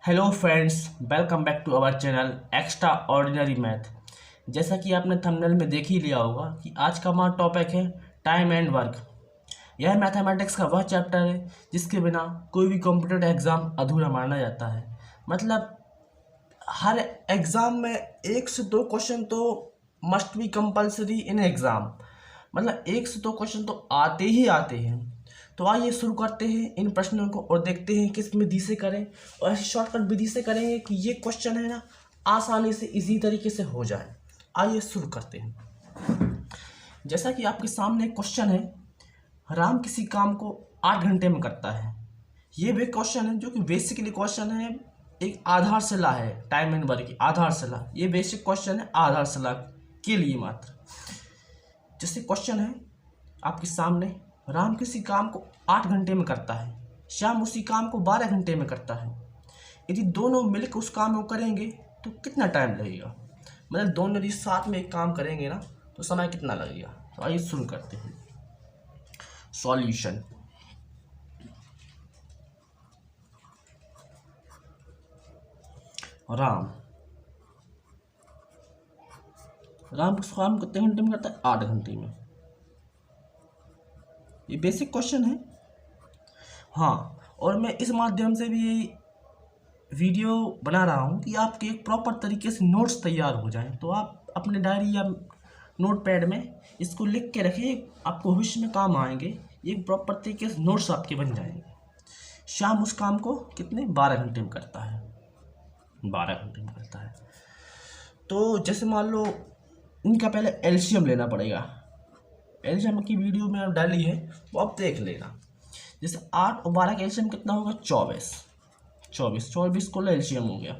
Hello friends, welcome back to our channel extraordinary math. जैसा कि आपने thumbnail में देख ही लिया होगा कि आज का हमारा टॉपिक है टाइम एंड वर्क। यह मैथमेटिक्स का वह चैप्टर है जिसके बिना कोई भी कॉम्पिटेटिव एग्ज़ाम अधूरा माना जाता है। मतलब हर एग्ज़ाम में 1 से 2 क्वेश्चन तो must be compulsory in exam. मतलब 1 से 2 क्वेश्चन तो आते ही आते हैं। तो आइए शुरू करते हैं इन प्रश्नों को और देखते हैं किस विधि से करें, और ऐसी शॉर्टकट विधि से करेंगे कि ये क्वेश्चन है ना आसानी से इजी तरीके से हो जाए। आइए शुरू करते हैं। जैसा कि आपके सामने क्वेश्चन है, राम किसी काम को 8 घंटे में करता है। ये भी क्वेश्चन है जो कि बेसिकली क्वेश्चन है, एक आधारशिला है टाइम एंड वर्क की आधारशिला। ये बेसिक क्वेश्चन है आधारशिला के लिए मात्र। जैसे क्वेश्चन है आपके सामने, राम किसी काम को 8 घंटे में करता है, श्याम उसी काम को 12 घंटे में करता है। यदि दोनों मिलकर उस काम को करेंगे तो कितना टाइम लगेगा। मतलब दोनों यदि साथ में एक काम करेंगे ना तो समय कितना लगेगा। तो आइए शुरू करते हैं। सॉल्यूशन। राम उस काम को कितने घंटे में करता है, 8 घंटे में। ये बेसिक क्वेश्चन है। हाँ, और मैं इस माध्यम से भी वीडियो बना रहा हूँ कि आपके एक प्रॉपर तरीके से नोट्स तैयार हो जाएं। तो आप अपने डायरी या नोट पैड में इसको लिख के रखिए, आपको भविष्य में काम आएंगे। एक प्रॉपर तरीके से नोट्स आपके बन जाएंगे। शाम उस काम को कितने 12 घंटे में करता है, 12 घंटे में करता है। तो जैसे मान लो इनका पहले एलसीएम लेना पड़ेगा। एलसीएम की वीडियो में आप डाली है वो आप देख लेना। जैसे 8 और 12 का एलसीएम कितना होगा, 24 कुल एलसीएम हो गया।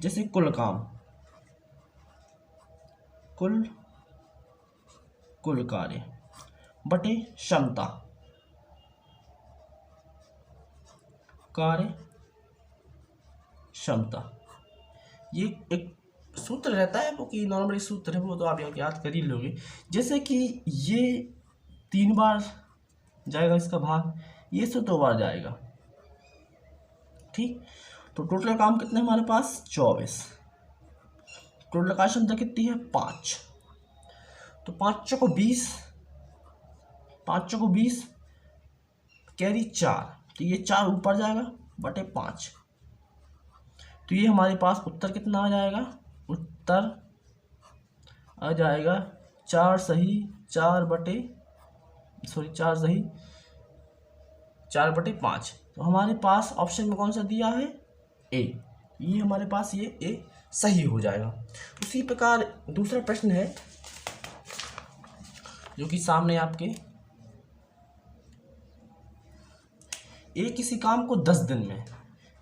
जैसे कुल काम, कुल कार्य बटे क्षमता, कार्य क्षमता। ये एक सूत्र रहता है वो कि नॉर्मली सूत्र है वो तो आप याद कर ही लोगे। जैसे कि ये 3 बार जाएगा इसका भाग, ये से 2 बार जाएगा। ठीक, तो टोटल काम कितने हमारे पास 24। टोटल कार्य क्षमता कितनी है 5। तो 5 चौको 20, 5 चौको 20 कैरी 4, तो ये 4 ऊपर जाएगा बटे 5। तो ये हमारे पास उत्तर कितना आ जाएगा, उत्तर आ जाएगा 4 सही 4 बटे 5। तो हमारे पास ऑप्शन में कौन सा दिया है, ए। ये हमारे पास ये ए सही हो जाएगा। उसी प्रकार दूसरा प्रश्न है जो कि सामने आपके, ए किसी काम को 10 दिन में,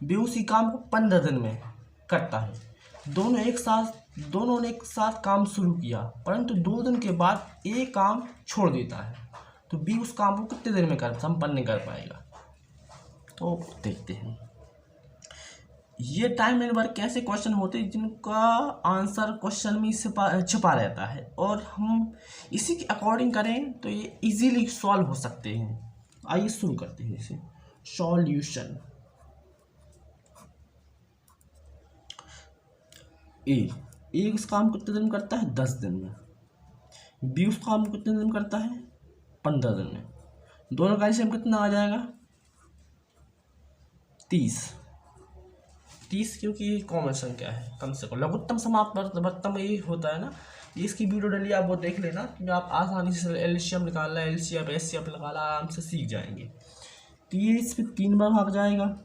बी उसी काम को 15 दिन में करता है। दोनों ने एक साथ काम शुरू किया, परंतु 2 दिन के बाद ए काम छोड़ देता है। तो बी उस काम को कितने दिन में संपन्न कर पाएगा। तो देखते हैं। ये टाइम एंड वर्क ऐसे क्वेश्चन होते हैं जिनका आंसर क्वेश्चन में छिपा रहता है, और हम इसी के अकॉर्डिंग करें तो ये इजीली सॉल्व हो सकते हैं। आइए शुरू करते हैं इसे। सॉल्यूशन। ए उस काम को कितने दिन में करता है, 10 दिन में। बी उस काम को कितने दिन में करता है, 15 दिन में। दोनों का एलसीएम कितना आ जाएगा, 30, क्योंकि कॉमन संख्या है कम से कम। लघुत्तम समापवर्तम ये होता है ना, ये इसकी वीडियो डाली आप वो देख लेना, क्योंकि आप आसानी से एलसीएम निकालना, एलसीएम एचसीएफ निकालना आराम से सीख जाएंगे। तो ये इसमें 3 बार भाग जाएगा,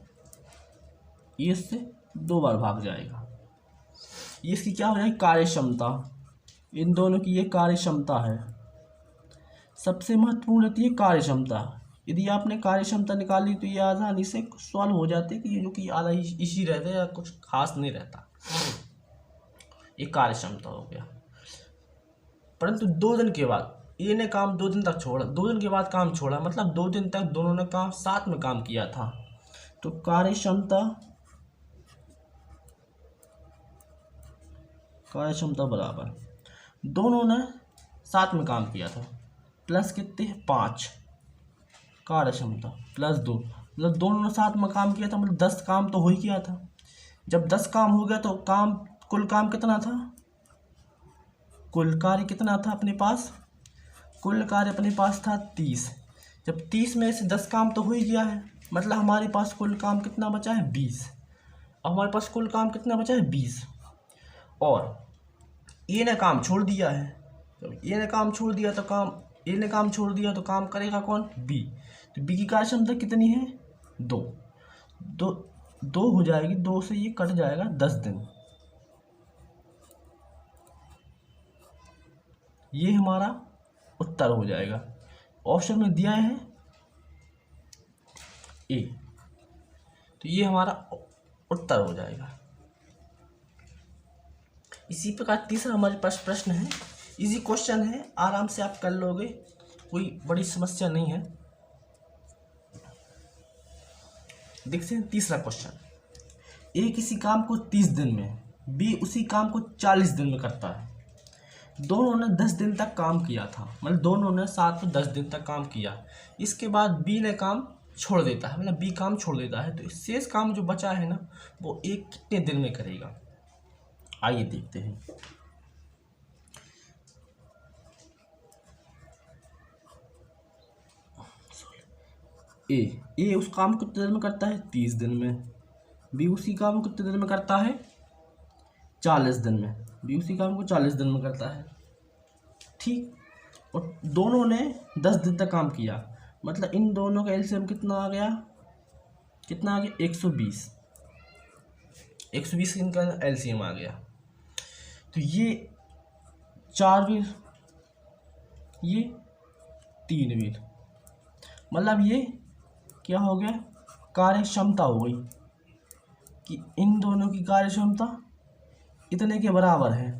ये इससे 2 बार भाग जाएगा। ये इसकी क्या हो जाएगी, कार्य क्षमता। इन दोनों की ये कार्य क्षमता है। सबसे महत्वपूर्ण रहती है कार्य क्षमता। यदि आपने कार्य क्षमता निकाली तो ये आसानी से सॉल्व हो जाते कि ये जो कि आधा इसी रहता है या कुछ खास नहीं रहता। ये कार्य क्षमता हो गया। परंतु 2 दिन के बाद ये ने काम 2 दिन तक छोड़ा, 2 दिन के बाद काम छोड़ा, मतलब 2 दिन तक दोनों ने काम साथ में काम किया था। तो कार्य क्षमता बराबर दोनों ने साथ में काम किया था प्लस कितने 5 कार्य क्षमता प्लस 2, मतलब दोनों ने साथ में काम किया था, मतलब 10 काम तो हो ही किया था। जब 10 काम हो गया तो कुल काम कितना था, कुल कार्य कितना था अपने पास, कुल कार्य अपने पास था 30। जब 30 में से 10 काम तो हो ही गया है, मतलब हमारे पास कुल काम कितना बचा है 20। अब हमारे पास कुल काम कितना बचा है 20, और ए ने काम छोड़ दिया है। जब ए ने काम छोड़ दिया तो काम करेगा कौन, बी। तो बी की कार्य क्षमता कितनी है, 2 हो जाएगी, 2 से ये कट जाएगा 10 दिन। ये हमारा उत्तर हो जाएगा। ऑप्शन में दिया है ए, तो ये हमारा उत्तर हो जाएगा। इसी प्रकार तीसरा हमारे पास प्रश्न है, इजी क्वेश्चन है, आराम से आप कर लोगे, कोई बड़ी समस्या नहीं है। देखते हैं तीसरा क्वेश्चन। ए किसी काम को 30 दिन में, बी उसी काम को 40 दिन में करता है। दोनों ने 10 दिन तक काम किया था, मतलब दोनों ने साथ में 10 दिन तक काम किया। इसके बाद बी ने काम छोड़ देता है, मतलब बी काम छोड़ देता है, तो शेष काम जो बचा है ना, वो एक कितने दिन में करेगा। आइए देखते हैं। ए उस काम को कितने दिन में करता है, 30 दिन में। बी उसी काम को कितने दिन में करता है, 40 दिन में। बी उसी काम को 40 दिन में करता है, ठीक। और दोनों ने 10 दिन तक काम किया, मतलब इन दोनों का एलसीएम कितना आ गया, 120। 120 इनका एलसीएम आ गया। तो ये 4 वीर, ये 3 वीर, मतलब ये क्या हो गया, कार्य क्षमता हो गई कि इन दोनों की कार्य क्षमता इतने के बराबर है।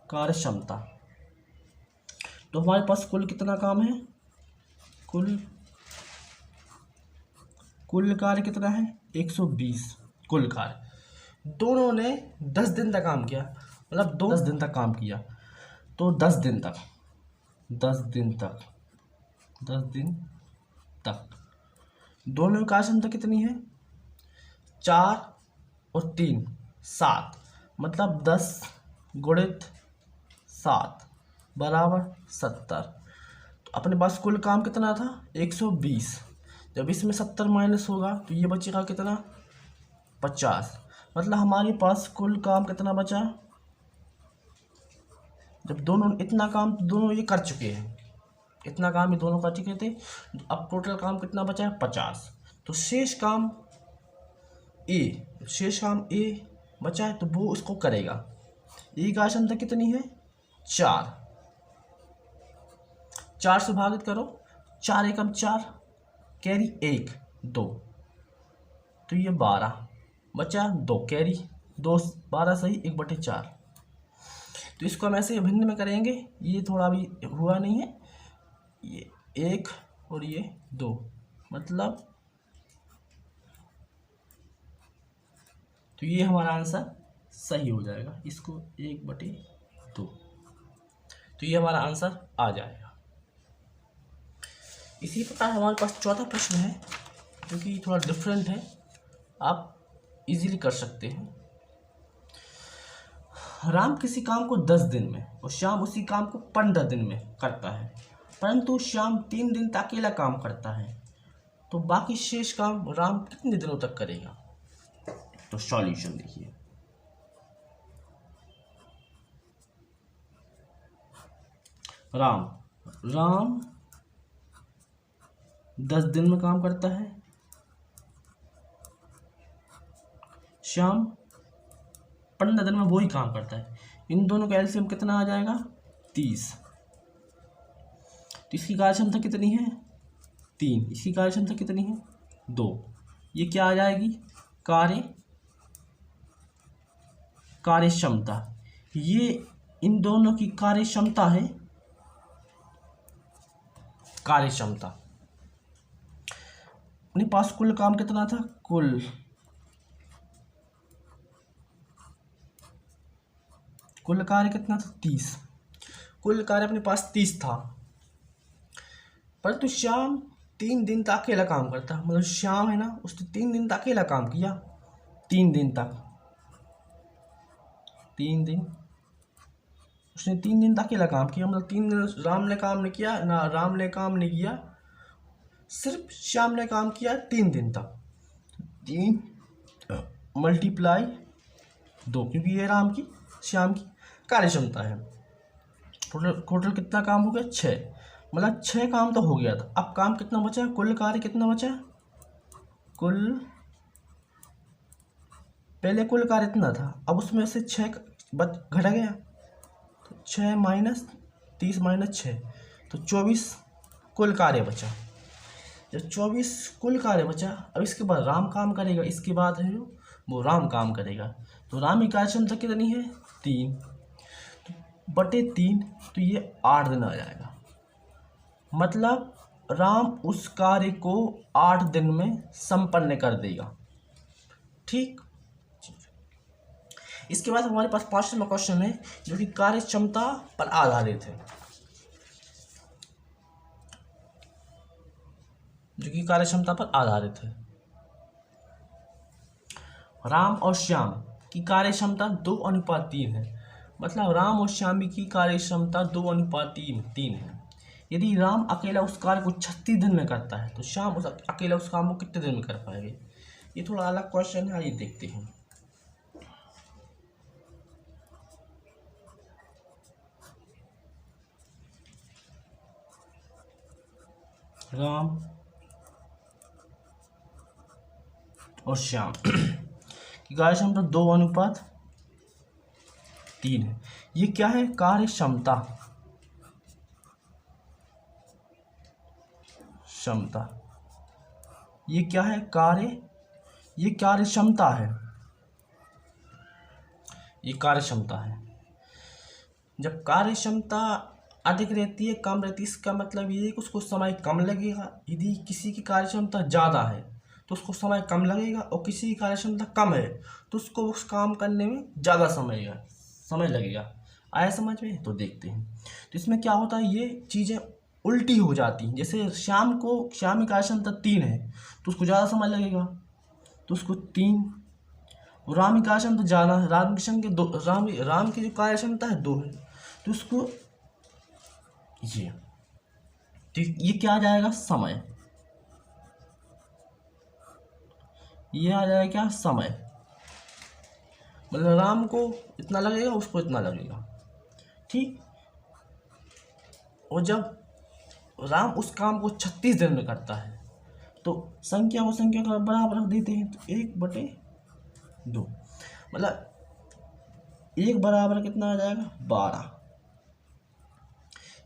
कार्य क्षमता, तो हमारे पास कुल कितना काम है, कुल कार्य कितना है, 120 कुल कार्य। दोनों ने 10 दिन तक काम किया, मतलब 10 दिन तक काम किया, तो 10 दिन तक दोनों की कार्य क्षमता कितनी है, 4 और 3 7, मतलब 10 गुणित 7 बराबर 70। तो अपने पास कुल काम कितना था, 120। जब इसमें 70 माइनस होगा तो ये बचेगा कितना, 50। मतलब हमारे पास कुल काम कितना बचा, जब दोनों इतना काम तो दोनों ये कर चुके हैं, इतना काम ये दोनों कर चुके थे, अब टोटल काम कितना बचा है, 50। तो शेष काम ए बचा है, तो वो उसको करेगा। ए की क्षमता कितनी है, 4 से भागित करो, 4 एकम 4, कैरी 1 2, तो ये 12 बचा, 2 कैरी 2 12 सही 1/4। तो इसको हम ऐसे भिन्न में करेंगे, ये थोड़ा भी हुआ नहीं है, ये 1 और ये 2, मतलब तो ये हमारा आंसर सही हो जाएगा, इसको 1/2, तो ये हमारा आंसर आ जाएगा। इसी प्रकार हमारे पास चौथा प्रश्न है, जो कि थोड़ा डिफरेंट है, आप इजीली कर सकते हैं। राम किसी काम को 10 दिन में और श्याम उसी काम को 15 दिन में करता है, परंतु श्याम 3 दिन तक अकेला काम करता है, तो बाकी शेष काम राम कितने दिनों तक करेगा। तो सॉल्यूशन देखिए। राम 10 दिन में काम करता है, श्याम 15 दिन में वही काम करता है। इन दोनों का एलसीएम कितना आ जाएगा, 30। तो इसकी कार्य क्षमता कितनी है, 3। इसकी कार्य क्षमता कितनी है, 2। ये क्या आ जाएगी, कार्य क्षमता। ये इन दोनों की कार्य क्षमता है, कार्य क्षमता। अपने पास कुल काम कितना था, कुल कार्य कितना था, 30। कुल कार्य अपने पास 30 था, परंतु श्याम 3 दिन तक अकेला काम करता, मतलब श्याम है ना, उसने 3 दिन तक अकेला काम किया। 3 दिन तक, 3 दिन उसने 3 दिन तक अकेला काम किया, मतलब 3 दिन राम ने काम नहीं किया ना, राम ने काम नहीं किया, सिर्फ श्याम ने काम किया 3 दिन तक। 3 मल्टीप्लाई 2, क्योंकि ये राम की श्याम की कार्य क्षमता है। टोटल कितना काम हो गया? 6, मतलब 6 काम तो हो गया था। अब काम कितना बचा? कुल कार्य कितना बचा? पहले कुल कार्य इतना था, अब उसमें से 6 घट गया, तो 6 माइनस 30 माइनस 6, तो 24 कुल कार्य बचा। जब 24 कुल कार्य बचा, अब इसके बाद राम काम करेगा, इसके बाद है वो राम काम करेगा, तो राम की कार्य क्षमता कितनी है? 3, तो बटे 3, तो ये 8 दिन आ जाएगा। मतलब राम उस कार्य को 8 दिन में संपन्न कर देगा। ठीक, इसके बाद हमारे पास 5 नंबर क्वेश्चन है जो कि कार्य क्षमता पर आधारित है, जो कि कार्य क्षमता पर आधारित है। राम और श्याम की कार्य क्षमता 2:3 है, मतलब राम और श्याम की कार्य क्षमता 2:3 है। यदि राम अकेला उस कार्य को 36 दिन में करता है, तो श्याम अकेला उस काम को कितने दिन में कर पाएंगे? ये थोड़ा अलग क्वेश्चन है, आइए देखते हैं। राम और श्याम की कार्य क्षमता 2:3 है। ये क्या है? कार्य क्षमता, ये क्या है? ये कार्य क्षमता है, ये कार्य क्षमता है। जब कार्य क्षमता अधिक रहती है, कम रहती है, इसका मतलब ये है कि उसको समय कम लगेगा। यदि किसी की कार्य क्षमता ज़्यादा है तो उसको समय कम लगेगा, और किसी की कार्य क्षमता कम है तो उसको उस काम करने में ज़्यादा समय लगेगा। आया समझ में? तो देखते हैं। तो इसमें क्या होता है, ये चीज़ें उल्टी हो जाती हैं। जैसे श्याम की कार्य क्षमता 3 है तो उसको ज़्यादा समय लगेगा, तो उसको 3। राम की कार्य क्षमता ज़्यादा है, राम की संख्या 2, राम की जो कार्य क्षमता है 2 है, तो उसको ये, तो ये क्या आ जाएगा? समय। ये आ जाएगा क्या? समय। मतलब राम को इतना लगेगा, उसको इतना लगेगा। ठीक, और जब राम उस काम को 36 दिन में करता है तो संख्या और संख्या का बराबर रख देते हैं, तो 1/2, मतलब 1 बराबर कितना आ जाएगा? 12।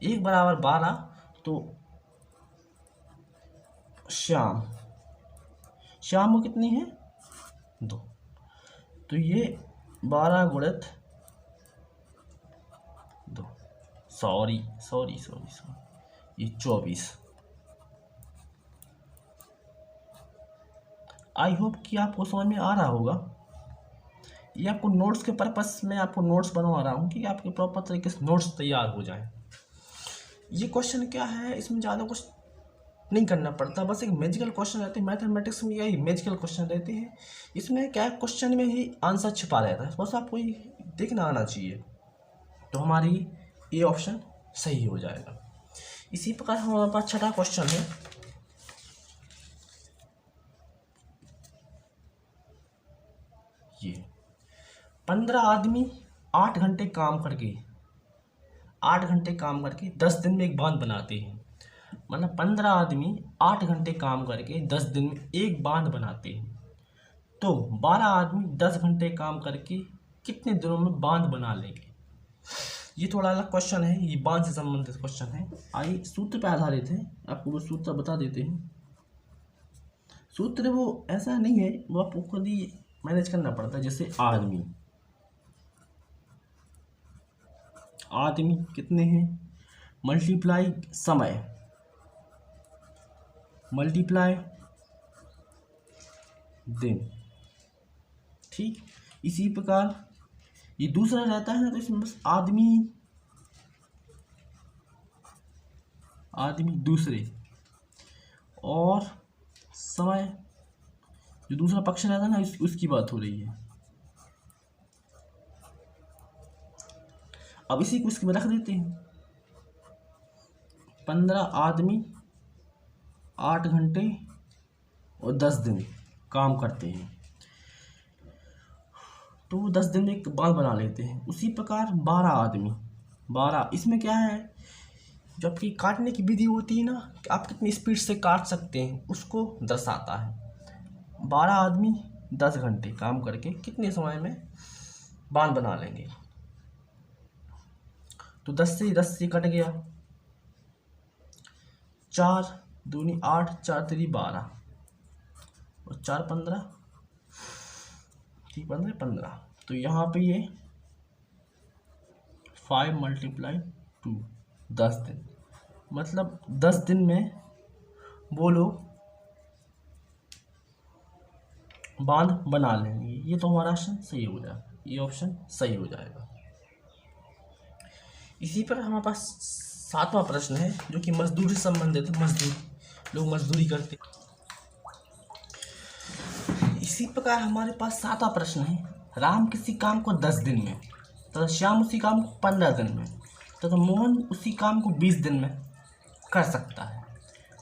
1 बराबर 12, तो श्याम को कितनी है? 2, तो ये 12 गुणित 2, सॉरी, ये 24। आई होप कि आपको समझ में आ रहा होगा। ये आपको नोट्स के पर्पस में आपको नोट्स बनवा रहा हूँ कि आपके प्रॉपर तरीके से नोट्स तैयार हो जाए। ये क्वेश्चन क्या है, इसमें ज़्यादा कुछ नहीं करना पड़ता, बस एक मैजिकल क्वेश्चन रहते हैं। मैथमेटिक्स में यही मैजिकल क्वेश्चन रहते हैं। इसमें क्या, क्वेश्चन में ही आंसर छिपा रहता है, बस आपको ये देखना आना चाहिए, तो हमारी ये ऑप्शन सही हो जाएगा। इसी प्रकार हमारे पास 6ठा क्वेश्चन है। ये 15 आदमी 8 घंटे काम करके 10 दिन में एक बांध बनाते हैं। मतलब 15 आदमी 8 घंटे काम करके 10 दिन में एक बांध बनाते हैं, तो 12 आदमी 10 घंटे काम करके कितने दिनों में बांध बना लेंगे? ये थोड़ा अलग क्वेश्चन है, ये बांध से संबंधित क्वेश्चन है। आइए सूत्र पर आधारित है, आपको वो सूत्र बता देते हैं। सूत्र वो ऐसा नहीं है, वो आपको खुद ही मैनेज करना पड़ता है। जैसे आदमी कितने हैं, मल्टीप्लाई समय, मल्टीप्लाई दिन। ठीक, इसी प्रकार ये दूसरा रहता है ना, तो इसमें बस आदमी दूसरे, और समय, जो दूसरा पक्ष रहता है ना उसकी बात हो रही है। अब इसी को इसके में रख देते हैं। 15 आदमी 8 घंटे और 10 दिन काम करते हैं, तो वो 10 दिन में एक बांध बना लेते हैं। उसी प्रकार 12 आदमी, 12, इसमें क्या है, जो आपकी काटने की विधि होती है ना, कि आप कितनी स्पीड से काट सकते हैं, उसको दर्शाता है। 12 आदमी 10 घंटे काम करके कितने समय में बांध बना लेंगे। तो 10 से कट गया, 4 दूनी 8, 4 3 12 और 4 15, 15। तो यहाँ पे ये 5 × 2 10 दिन, मतलब 10 दिन में वो लोग बांध बना लेंगे। ये तो हमारा ऑप्शन सही हो जाएगा, ये ऑप्शन सही हो जाएगा। इसी पर हमारे पास 7वां प्रश्न है, जो कि मजदूरी से संबंधित है। लोग मजदूरी करते। इसी प्रकार हमारे पास 7वां प्रश्न है, राम किसी काम को 10 दिन में तथा श्याम उसी काम को 15 दिन में तथा मोहन उसी काम को 20 दिन में कर सकता है,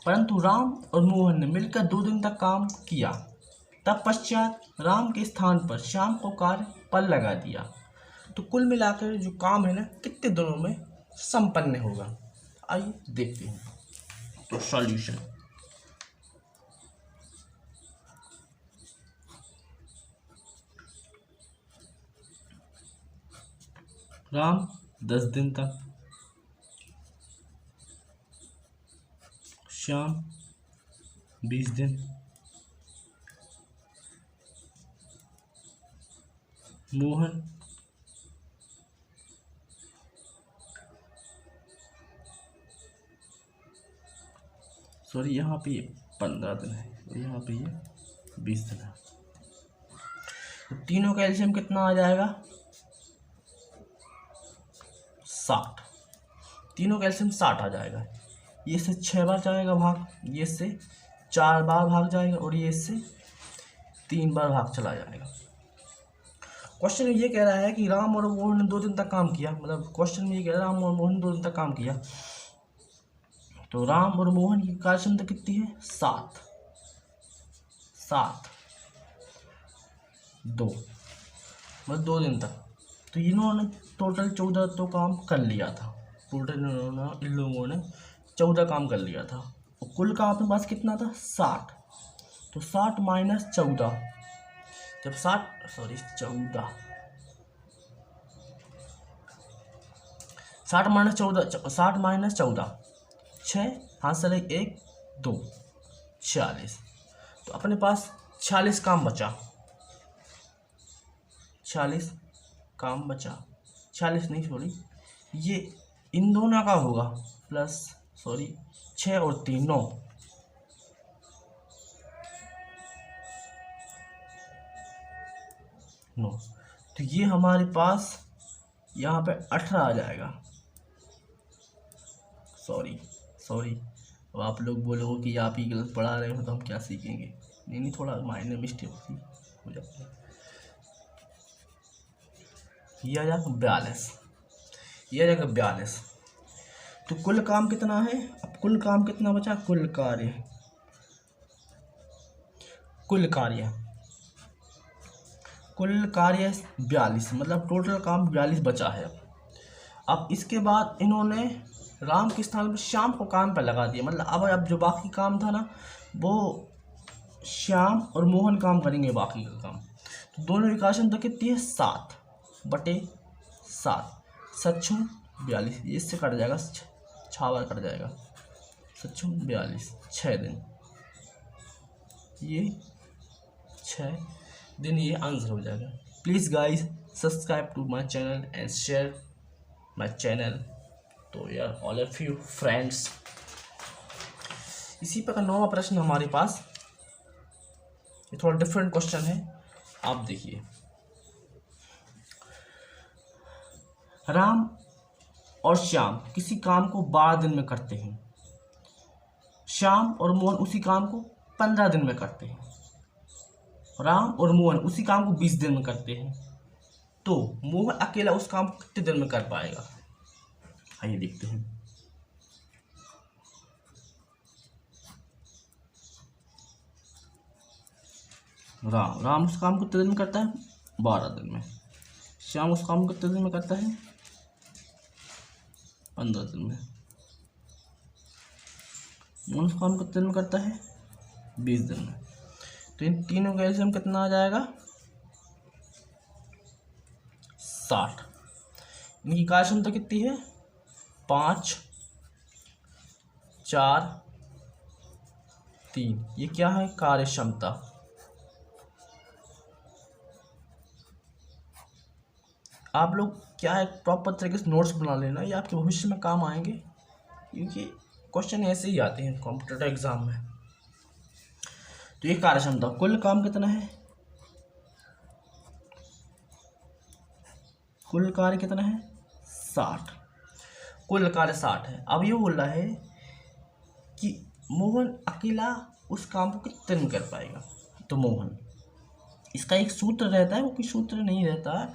परंतु राम और मोहन ने मिलकर 2 दिन तक काम किया। तब पश्चात राम के स्थान पर श्याम को कार्य पर लगा दिया, तो कुल मिलाकर जो काम है ना, कितने दिनों में संपन्न होगा। आइए देखते हैं। तो सॉल्यूशन, राम 10 दिन तक, श्याम 20 दिन, मोहन यहाँ पे 15 दिन है और यहाँ पे ये 20 दिन है। तो तीनों का एलसीएम कितना आ जाएगा, 60। तीनों का एलसीएम 60 आ जाएगा। ये से 6 बार जाएगा भाग, ये से 4 बार भाग जाएगा और ये से 3 बार भाग चला जाएगा। क्वेश्चन में ये कह रहा है कि राम और मोहन ने 2 दिन तक काम किया, मतलब क्वेश्चन में ये कह रहा है राम और मोहन ने 2 दिन तक काम किया। तो राम और मोहन की कार्य क्षमता कितनी है, 7 2, मतलब 2 दिन तक। तो इन्होंने टोटल 14 तो काम कर लिया था, टोटल इन लोगों ने 14 काम कर लिया था। और कुल काम अपने पास कितना था, 60। तो 60 - 14, जब 14 60 - 14 6, हाथ से 1 2 46। तो अपने पास 46 काम बचा, 46 काम बचा, 46 नहीं सॉरी, ये इन दोनों का होगा प्लस 6 और 3 9, तो ये हमारे पास यहाँ पे 18 आ जाएगा। सॉरी अब आप लोग बोलोगे कि आप ही गलत पढ़ा रहे हो, तो हम क्या सीखेंगे। नहीं, थोड़ा माइनर मिस्टेक हो जाती है। ये आ जाएगा 42, ये आ जाएगा 42। तो कुल काम कितना है, अब कुल काम कितना बचा, कुल कार्य 42, मतलब टोटल काम 42 बचा है। अब इसके बाद इन्होंने राम के स्थान पर श्याम को काम पर लगा दिया, मतलब अब जो बाकी काम था ना, वो श्याम और मोहन काम करेंगे बाकी का काम। तो दोनों की कार्य क्षमता कितनी है, 7/7, 7 42, इससे कट जाएगा, 6 बार कट जाएगा, 7 42, 6 दिन, ये 6 दिन, ये आंसर हो जाएगा। Please guys subscribe to my channel and share my channel तो यार ऑल ऑफ यू फ्रेंड्स। इसी प्रकार 9वां प्रश्न हमारे पास, ये थोड़ा डिफरेंट क्वेश्चन है, आप देखिए। राम और श्याम किसी काम को 12 दिन में करते हैं। श्याम और मोहन उसी काम को 15 दिन में करते हैं, राम और मोहन उसी काम को 20 दिन में करते हैं, तो मोहन अकेला उस काम को कितने दिन में कर पाएगा? आइए देखते हैं। राम उस काम को कितने दिन में करता है? 12 दिन में। श्याम उस काम को कितने दिन में करता है? 15 दिन में। मोहन उस काम को कितने दिन में करता है? 20 दिन में। तो इन तीनों का एलसीएम कितना आ जाएगा? 60। इनकी कार्य क्षमता कितनी है? 5, 4, 3। ये क्या है? कार्य क्षमता। आप लोग क्या है प्रॉपर तरीके से नोट्स बना लेना, ये आपके भविष्य में काम आएंगे, क्योंकि क्वेश्चन ऐसे ही आते हैं कॉम्पिटिटिव एग्जाम में। तो ये कार्य क्षमता। कुल काम कितना है? कुल कार्य कितना है? 60। कुल कार्य 60 है। अब ये बोल रहा है कि मोहन अकेला उस काम को कितने दिन कर पाएगा? तो मोहन, इसका एक सूत्र रहता है, वो कोई सूत्र नहीं रहता है,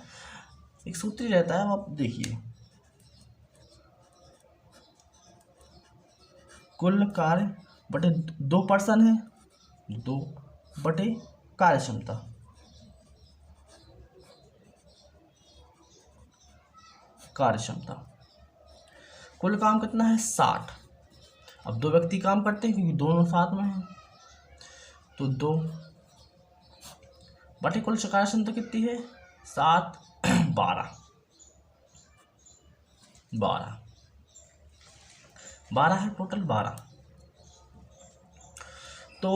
एक सूत्र ही रहता है। आप देखिए, कुल कार्य बटे 2 पर्सन है, 2 बटे कार्य क्षमता। कार्य क्षमता कुल काम कितना है? 60। अब 2 व्यक्ति काम करते हैं क्योंकि दोनों साथ में हैं, तो 2 बटे कुल कार्य क्षमता कितनी है? 7, 12 है टोटल 12। तो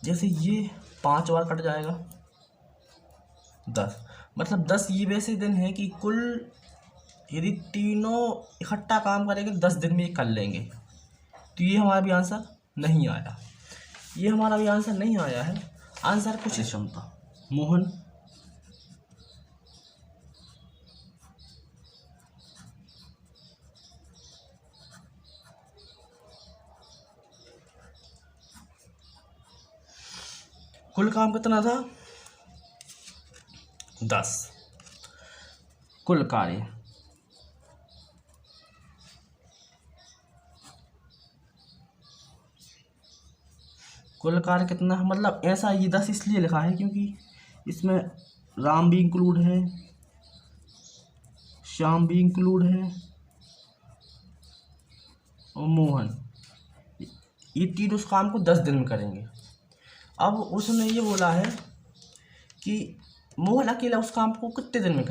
जैसे ये 5 बार कट जाएगा, 10, मतलब 10 ये वैसे दिन है कि कुल यदि तीनों इकट्ठा काम करेंगे 10 दिन में ये कर लेंगे। तो ये हमारा भी आंसर नहीं आया, ये हमारा भी आंसर नहीं आया है। आंसर कुछ क्षमता। मोहन कुल काम कितना था? 10। कुल कार्य कितना है? मतलब ऐसा ये 10 इसलिए लिखा है क्योंकि इसमें राम भी इंक्लूड है, श्याम भी इंक्लूड है और मोहन, ये तीन उस काम को 10 दिन में करेंगे। अब उसने ये बोला है कि मोहन अकेला उस काम को कितने दिन में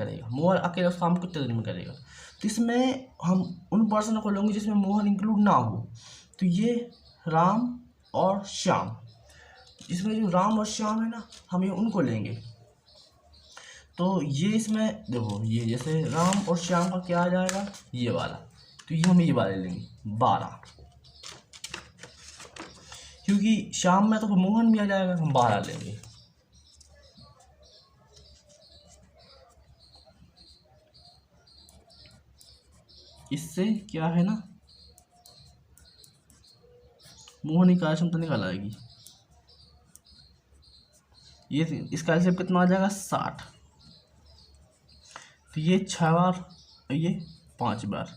करेगा? तो इसमें हम उन पर्सन को लेंगे जिसमें मोहन इंक्लूड ना हो, तो ये राम और श्याम, इसमें जो राम और श्याम है ना, हम ये उनको लेंगे। तो ये इसमें देखो, ये जैसे राम और श्याम का क्या आ जाएगा? ये वाला, तो ये हम ये वाले लेंगे 12, क्योंकि शाम में तो मोहन भी आ जाएगा, हम 12 लेंगे। इससे क्या है ना, मोहन की कार्य क्षमता निकल आएगी। ये इसका एलसीएम कितना आ जाएगा? 60। तो ये 6 बार, ये 5 बार,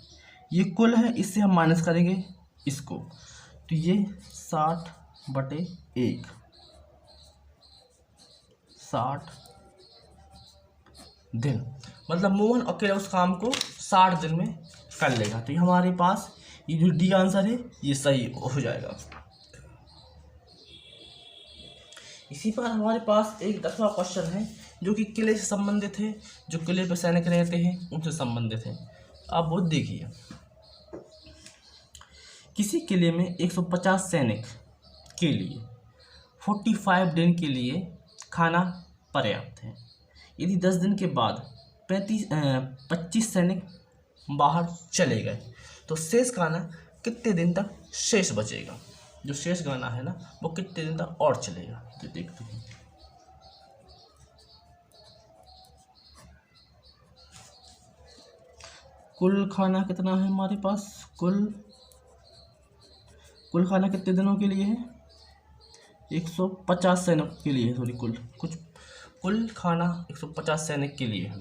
ये कुल है, इससे हम माइनस करेंगे इसको, तो ये 60 बटे 1, 60 दिन, मतलब मोहन अकेला उस काम को 60 दिन में कर लेगा। तो ये हमारे पास ये जो डी आंसर है ये सही हो जाएगा। इसी पर हमारे पास एक 10वां क्वेश्चन है जो कि किले से संबंधित है, जो किले पर सैनिक रहते हैं उनसे संबंधित है। आप वो देखिए, किसी किले में 150 सैनिक के लिए 45 दिन के लिए खाना पर्याप्त है। यदि 10 दिन के बाद 25 सैनिक बाहर चले गए तो शेष खाना कितने दिन तक शेष बचेगा? जो शेष गाना है ना वो कितने दिन तक और चलेगा? तो देखते हैं। कुल खाना कितना है हमारे पास? कुल कुल खाना कितने दिनों के लिए है? 150 सैनिक के लिए, सॉरी कुल खाना 150 सैनिक के लिए है।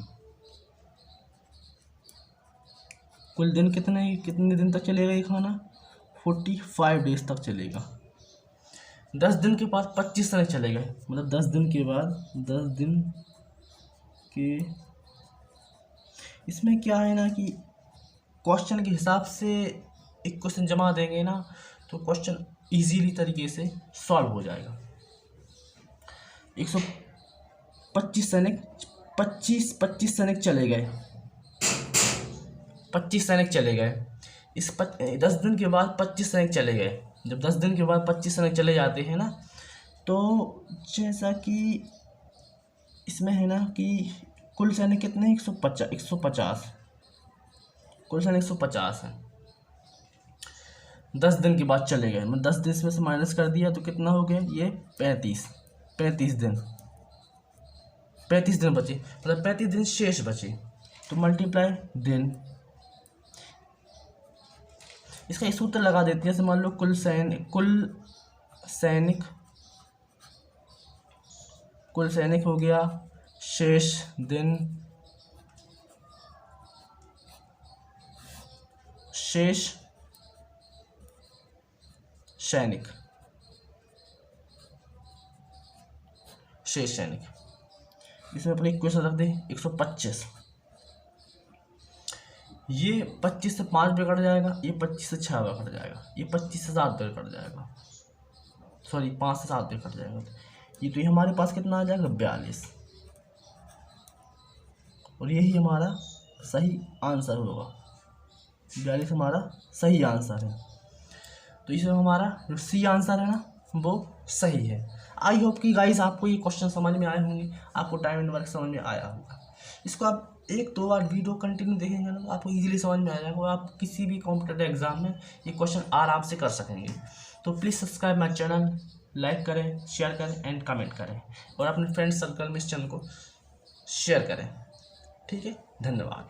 कुल दिन कितने दिन तक चलेगा ये खाना? 45 डेज तक चलेगा। 10 दिन के बाद 25 सैनिक चलेगा, मतलब 10 दिन के बाद 10 दिन के, इसमें क्या है ना कि क्वेश्चन के हिसाब से एक क्वेश्चन जमा देंगे ना तो क्वेश्चन इजीली तरीके से सॉल्व हो जाएगा। 125 सैनिक 25 सैनिक चले गए, 25 सैनिक चले गए। 10 दिन के बाद 25 सैनिक चले गए। जब 10 दिन के बाद 25 सैनिक चले जाते हैं ना, तो जैसा कि इसमें है ना कि कुल सैनिक कितने? 150 कुल सैनिक 150 है। 10 दिन के बाद चले गए, मतलब 10 दिन में से माइनस कर दिया तो कितना हो गया? ये 35 दिन बचे, मतलब 35 दिन शेष बचे, तो मल्टीप्लाई दिन। इसका एक सूत्र लगा देते हैं। जैसे मान लो कुल सैनिक हो गया, शेष दिन, शेष सैनिक, इसमें अपने इक्वेशन रख दे 125। ये 25 से 5 पे कट जाएगा, ये 25 से 6 पे कट जाएगा, ये 25 से 7 पे कट जाएगा, सॉरी 5 से 7 पे कट जाएगा। ये हमारे पास कितना आ जाएगा? 42। और यही हमारा सही आंसर होगा। 42 हमारा सही आंसर है। तो इसमें हमारा जो सी आंसर है ना वो सही है। आई होप कि गाइस आपको ये क्वेश्चन समझ में आए होंगे, आपको टाइम एंड वर्क समझ में आया होगा। इसको आप 1-2 बार वीडियो कंटिन्यू देखेंगे ना तो आपको इजीली समझ में आ जाएगा और आप किसी भी कॉम्पिटिटिव एग्जाम में ये क्वेश्चन आराम से कर सकेंगे। तो please subscribe my channel, like करें, शेयर करें एंड कमेंट करें और अपने फ्रेंड सर्कल में इस चैनल को शेयर करें। ठीक है, धन्यवाद।